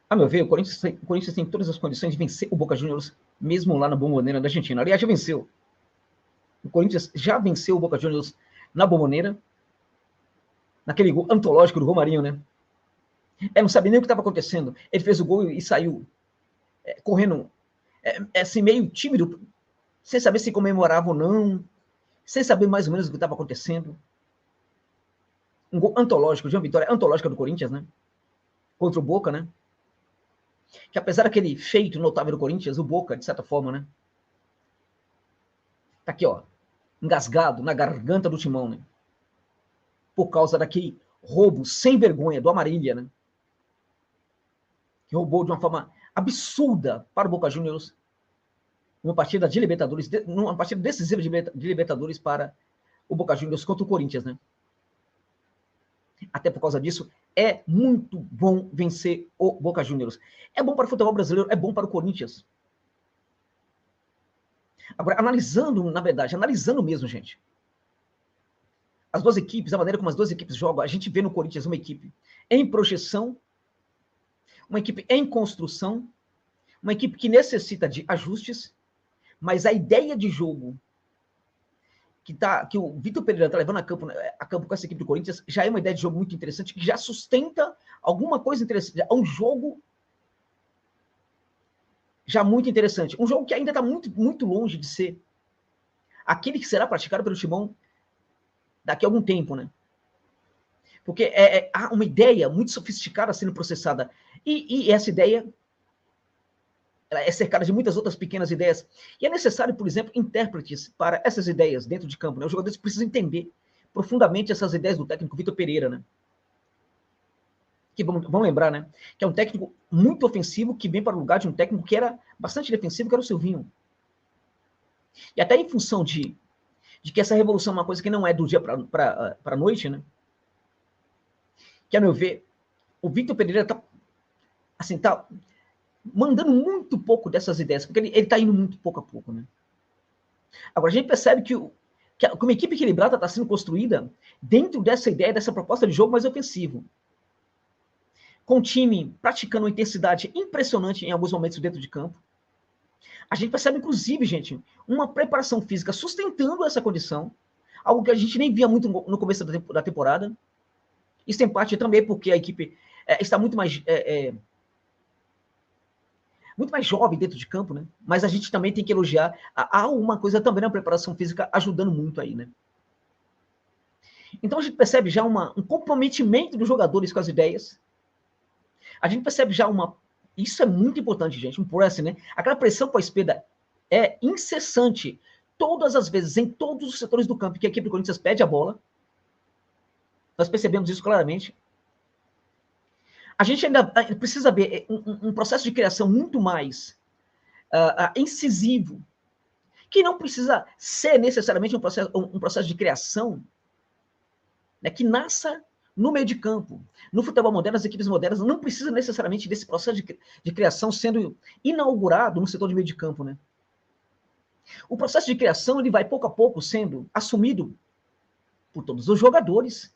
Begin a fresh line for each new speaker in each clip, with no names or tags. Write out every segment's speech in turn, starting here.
A meu ver, o Corinthians tem todas as condições de vencer o Boca Juniors, mesmo lá na Bombonera da Argentina. Aliás, já venceu. O Corinthians já venceu o Boca Juniors na Bombonera, naquele gol antológico do Romarinho, né? Não sabia nem o que estava acontecendo. Ele fez o gol e saiu correndo, assim, meio tímido, sem saber se comemorava ou não, sem saber mais ou menos o que estava acontecendo. Um gol antológico, de uma vitória antológica do Corinthians, né? Contra o Boca, né? Que apesar daquele feito notável do Corinthians, o Boca, de certa forma, né? Tá aqui, ó, engasgado na garganta do Timão, né? Por causa daquele roubo sem vergonha do Amarília, né? Que roubou de uma forma absurda para o Boca Juniors uma partida de Libertadores, uma partida decisiva de Libertadores para o Boca Juniors contra o Corinthians, né? Até por causa disso, é muito bom vencer o Boca Juniors. É bom para o futebol brasileiro, é bom para o Corinthians. Agora, analisando, na verdade, analisando mesmo, gente, as duas equipes, a maneira como as duas equipes jogam, a gente vê no Corinthians uma equipe em projeção, uma equipe em construção, uma equipe que necessita de ajustes, mas a ideia de jogo que o Vitor Pereira está levando a campo com essa equipe do Corinthians já é uma ideia de jogo muito interessante, que já sustenta alguma coisa interessante. É um jogo já muito interessante. Um jogo que ainda está muito, muito longe de ser aquele que será praticado pelo Timão daqui a algum tempo, né? Porque há uma ideia muito sofisticada sendo processada. E essa ideia ela é cercada de muitas outras pequenas ideias. E é necessário, por exemplo, intérpretes para essas ideias dentro de campo, né? Os jogadores precisam entender profundamente essas ideias do técnico Vitor Pereira, né? Que vamos lembrar, né? Que é um técnico muito ofensivo, que vem para o lugar de um técnico que era bastante defensivo, que era o Silvinho. E até em função de que essa revolução é uma coisa que não é do dia para a noite, né? Que, a meu ver, o Vitor Pereira tá, assim, tá mandando muito pouco dessas ideias, porque ele tá indo muito pouco a pouco, né? Agora, a gente percebe que uma equipe equilibrada está sendo construída dentro dessa ideia, dessa proposta de jogo mais ofensivo. Com o time praticando uma intensidade impressionante em alguns momentos dentro de campo. A gente percebe, inclusive, gente, uma preparação física sustentando essa condição, algo que a gente nem via muito no começo da temporada. Isso em parte também porque a equipe está muito mais jovem dentro de campo, né? Mas a gente também tem que elogiar. Há uma coisa também na preparação física ajudando muito aí, né? Então a gente percebe já um comprometimento dos jogadores com as ideias. A gente percebe já isso é muito importante, gente, um press, né? Aquela pressão pós-perda é incessante. Todas as vezes, em todos os setores do campo que a equipe do Corinthians pede a bola. Nós percebemos isso claramente. A gente ainda precisa ver um processo de criação muito mais incisivo, que não precisa ser necessariamente um processo de criação, né, que nasça no meio de campo. No futebol moderno, as equipes modernas não precisam necessariamente desse processo de criação sendo inaugurado no setor de meio de campo, né? O processo de criação ele vai pouco a pouco sendo assumido por todos os jogadores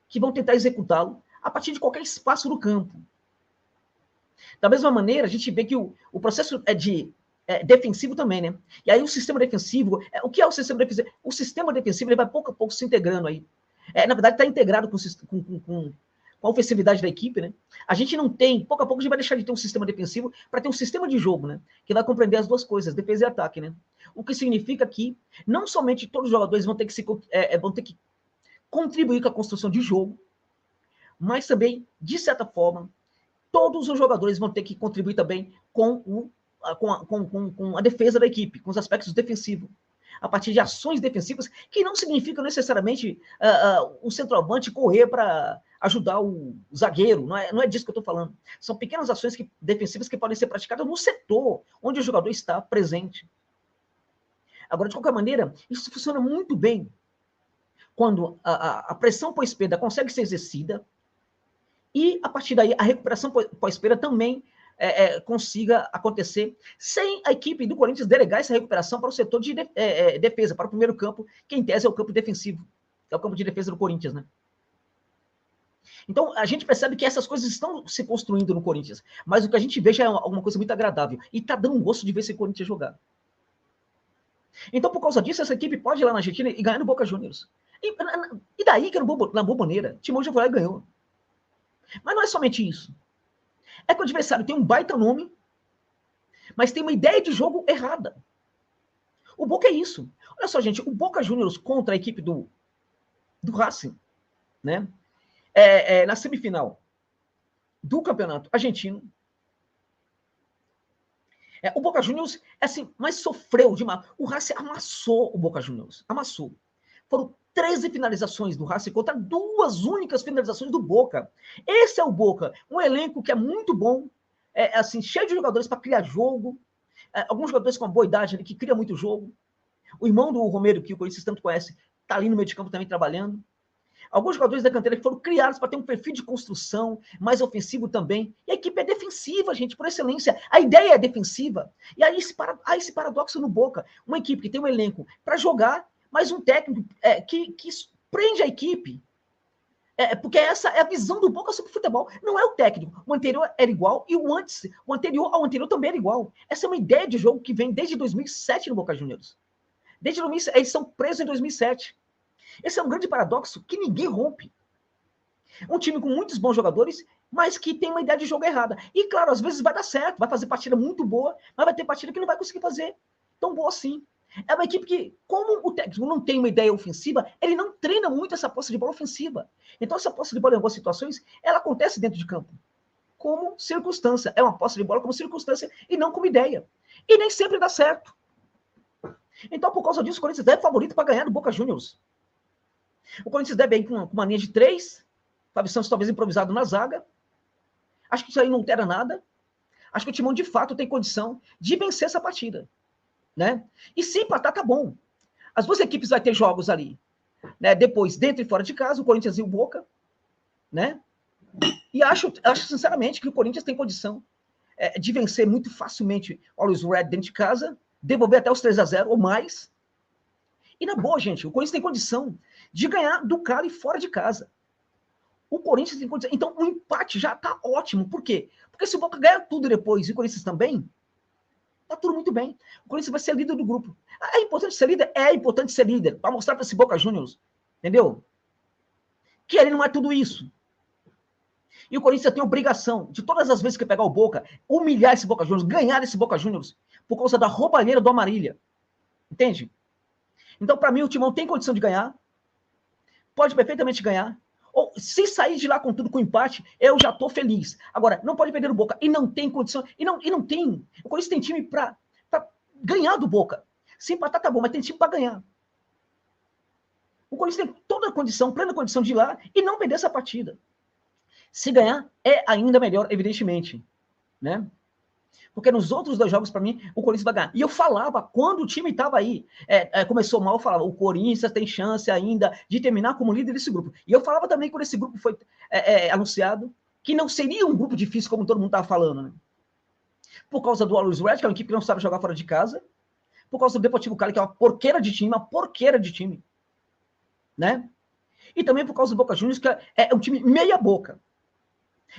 que vão tentar executá-lo a partir de qualquer espaço do campo. Da mesma maneira, a gente vê que o processo defensivo também, né? E aí o sistema defensivo, o que é o sistema defensivo? O sistema defensivo ele vai pouco a pouco se integrando aí. Na verdade, está integrado com a ofensividade da equipe, né? A gente não tem, pouco a pouco a gente vai deixar de ter um sistema defensivo para ter um sistema de jogo, né? Que vai compreender as duas coisas, defesa e ataque, né? O que significa que não somente todos os jogadores vão ter que contribuir com a construção de jogo, mas também, de certa forma, todos os jogadores vão ter que contribuir também com a defesa da equipe, com os aspectos defensivos, a partir de ações defensivas que não significam necessariamente o centroavante correr para ajudar o zagueiro, não é disso que eu estou falando. São pequenas ações defensivas que podem ser praticadas no setor onde o jogador está presente. Agora, de qualquer maneira, isso funciona muito bem quando a pressão pós-perda consegue ser exercida e, a partir daí, a recuperação pós-perda também consiga acontecer sem a equipe do Corinthians delegar essa recuperação para o setor de defesa, para o primeiro campo, que em tese é o campo defensivo, é o campo de defesa do Corinthians, né? Então, a gente percebe que essas coisas estão se construindo no Corinthians, mas o que a gente vê já é alguma coisa muito agradável, e tá dando um gosto de ver esse Corinthians jogar. Então, por causa disso, essa equipe pode ir lá na Argentina e ganhar no Boca Juniors. E daí que na Boboneira, Timão já foi lá e ganhou. Mas não é somente isso. É que o adversário tem um baita nome, mas tem uma ideia de jogo errada. O Boca é isso. Olha só, gente, o Boca Juniors contra a equipe do Racing, né? Na semifinal do campeonato argentino. O Boca Juniors, assim, mas sofreu demais. O Racing amassou o Boca Juniors. Amassou. Foram 13 finalizações do Racing contra 2 únicas finalizações do Boca. Esse é o Boca. Um elenco que é muito bom, assim, cheio de jogadores para criar jogo. Alguns jogadores com uma boa idade ali, que cria muito jogo. O irmão do Romero, que o Corinthians tanto conhece, está ali no meio de campo também trabalhando. Alguns jogadores da canteira que foram criados para ter um perfil de construção mais ofensivo também. E a equipe é defensiva, gente, por excelência. A ideia é defensiva. E aí há esse paradoxo no Boca. Uma equipe que tem um elenco para jogar, mas um técnico que prende a equipe. Porque essa é a visão do Boca sobre o futebol. Não é o técnico. O anterior era igual e o anterior ao anterior também era igual. Essa é uma ideia de jogo que vem desde 2007 no Boca Juniors. Desde 2007, eles são presos em 2007. Esse é um grande paradoxo que ninguém rompe. Um time com muitos bons jogadores, mas que tem uma ideia de jogo errada. E, claro, às vezes vai dar certo, vai fazer partida muito boa, mas vai ter partida que não vai conseguir fazer tão boa assim. É uma equipe que, como o técnico não tem uma ideia ofensiva, ele não treina muito essa posse de bola ofensiva. Então, essa posse de bola em algumas situações, ela acontece dentro de campo. Como circunstância. É uma posse de bola como circunstância e não como ideia. E nem sempre dá certo. Então, por causa disso, o Corinthians é favorito para ganhar do Boca Juniors. O Corinthians deve ir com uma linha de 3, Fábio Santos talvez improvisado na zaga. Acho que isso aí não altera nada. Acho que o Timão, de fato, tem condição de vencer essa partida. Né? E se empatar, tá bom. As duas equipes vão ter jogos ali. Né? Depois, dentro e fora de casa, o Corinthians e o Boca. Né? E acho sinceramente, que o Corinthians tem condição de vencer muito facilmente o Always Red dentro de casa, devolver até os 3-0 ou mais. E na boa, gente, o Corinthians tem condição de ganhar do Cali fora de casa. O Corinthians tem condição. Então, o empate já tá ótimo. Por quê? Porque se o Boca ganhar tudo depois e o Corinthians também, tá tudo muito bem. O Corinthians vai ser líder do grupo. É importante ser líder? É importante ser líder. Para mostrar para esse Boca Juniors. Entendeu? Que ele não é tudo isso. E o Corinthians tem obrigação de, todas as vezes que pegar o Boca, humilhar esse Boca Juniors, ganhar esse Boca Juniors, por causa da roubalheira do Amarília. Entende? Então, para mim, o Timão tem condição de ganhar. Pode perfeitamente ganhar. Ou, se sair de lá com tudo, com empate, eu já tô feliz. Agora, não pode perder o Boca. E não tem condição. E não tem. O Corinthians tem time para ganhar do Boca. Se empatar, tá bom, mas tem time para ganhar. O Corinthians tem toda a condição, plena condição de ir lá e não perder essa partida. Se ganhar, é ainda melhor, evidentemente. Né? Porque nos outros 2 jogos, para mim, o Corinthians vai ganhar. E eu falava, quando o time estava aí, começou mal, eu falava, o Corinthians tem chance ainda de terminar como líder desse grupo. E eu falava também, quando esse grupo foi anunciado, que não seria um grupo difícil, como todo mundo estava falando. Né? Por causa do Always Red, que é uma equipe que não sabe jogar fora de casa. Por causa do Deportivo Cali, que é uma porqueira de time. Né? E também por causa do Boca Juniors, que é um time meia boca.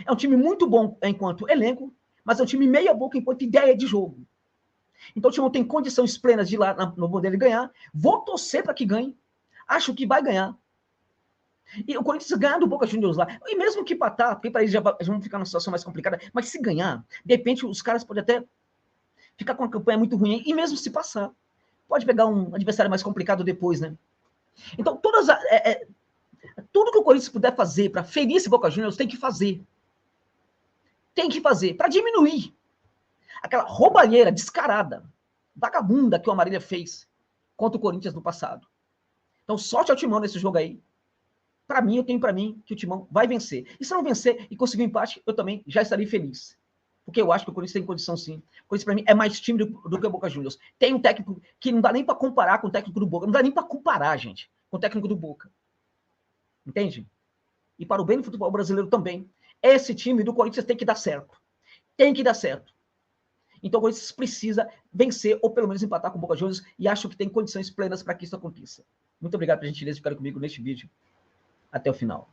É um time muito bom enquanto elenco, mas é um time meia boca enquanto ideia de jogo. Então o time tem condições plenas de ir lá no modelo e ganhar. Vou torcer para que ganhe. Acho que vai ganhar. E o Corinthians ganhar do Boca Juniors lá. E mesmo que empatar, porque para eles já vão ficar numa situação mais complicada, mas se ganhar, de repente os caras podem até ficar com uma campanha muito ruim. E mesmo se passar, pode pegar um adversário mais complicado depois, né? Então tudo que o Corinthians puder fazer para ferir esse Boca Juniors tem que fazer. Tem que fazer para diminuir aquela roubalheira descarada, vagabunda que o Amarília fez contra o Corinthians no passado. Então, sorte ao Timão nesse jogo aí. Para mim, eu tenho para mim que o Timão vai vencer. E se não vencer e conseguir um empate, eu também já estarei feliz. Porque eu acho que o Corinthians tem condição sim. O Corinthians, para mim, é mais time do que o Boca Juniors. Tem um técnico que não dá nem para comparar com o técnico do Boca. Não dá nem para comparar, gente, com o técnico do Boca. Entende? E para o bem do futebol brasileiro também, esse time do Corinthians tem que dar certo. Tem que dar certo. Então o Corinthians precisa vencer ou pelo menos empatar com o Boca Juniors e acho que tem condições plenas para que isso aconteça. Muito obrigado pela gentileza de ficar comigo neste vídeo. Até o final.